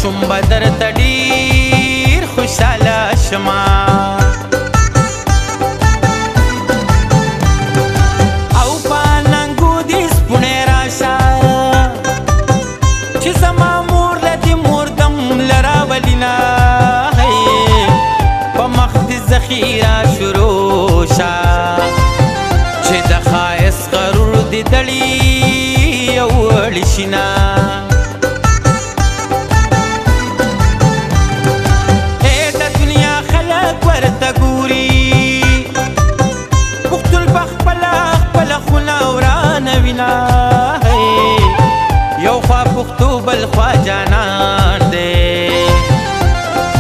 ماشوم به درته ډېر خوشحاله شمه او په ننګو دې سپوڼی راشه چې زما مور له دې موردم له راولینه په مخ دې ذخیره شروع شه چې د ښایست غرور دې دړي او وړي شینه یو خوا پښتو بل خوا جانان دی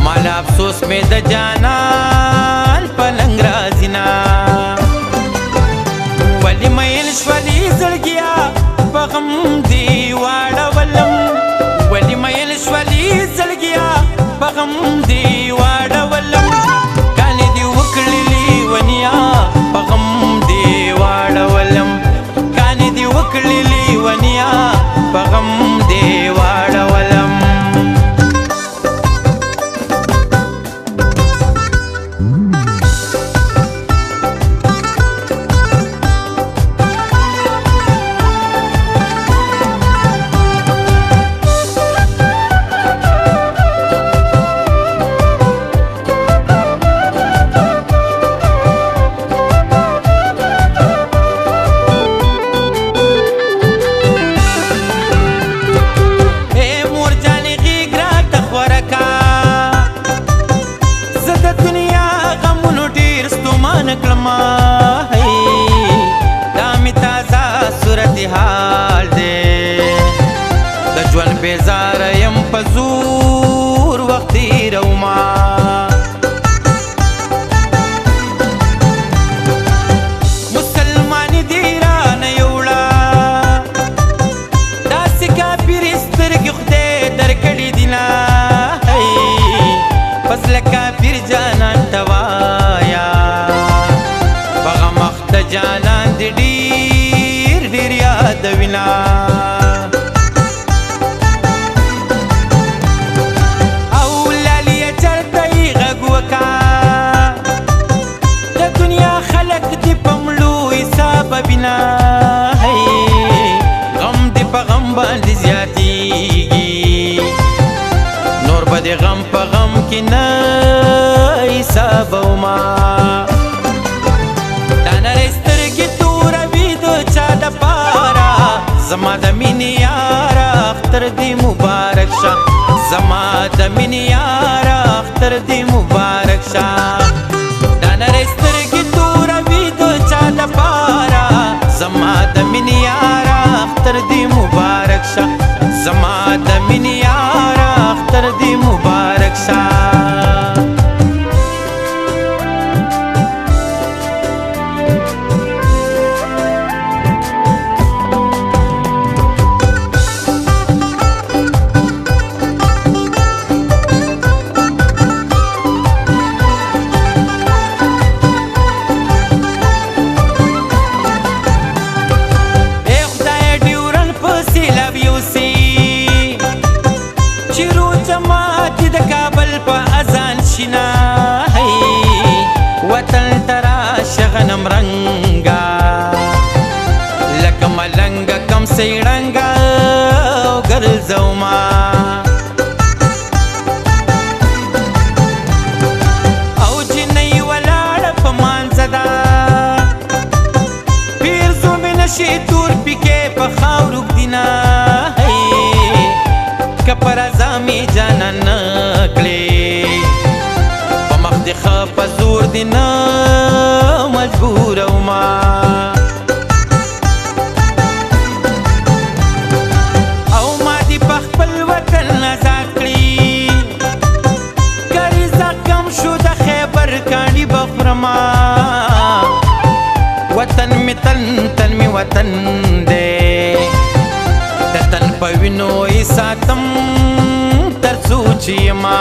مال افسوس مې د جانان په لنګ راځي نه ولې میل شولې زړګیا په غم دې واړولم ولې میل شولې زړګیا په غم دې واړولم کانې دې وکړې لیونیا په غم دې واړولم کانې دې وکړې لیونیا په غم دې واړولم دا می تازه صورتحال دی د ژوند بیزاره یم په زور وخت تېرومه مسلمانې دې رانه یوړه داسې کافرې سترګې خدای درکړې دي نه پس له کافر جانان ته وایه جانان دې ډېر ډېر یادوینه او لالیه چرته یې غږ وکړه د دنیا خلک دې په مړو حسابوینه غم دې په غم باندې زیاتېږي نور به دې غم په غم کې نه حسابومه زما د مینې یاره اختر دې مبارک شه زما د مینې یاره اختر دې مبارک شه دا نرۍ سترګې توروي د چا دپاره زما د مینې یاره اختر دې مبارک شه زما د مینې یاره اختر دې مبارک شه په زور دې نه مجبوروما او ما دې په خپل وطن آزاد کړي کریزه کم شو د خیبر کاڼي به خورما وطن می تن می وطن دی د تن په وینو یې ساتم تر څو چې یما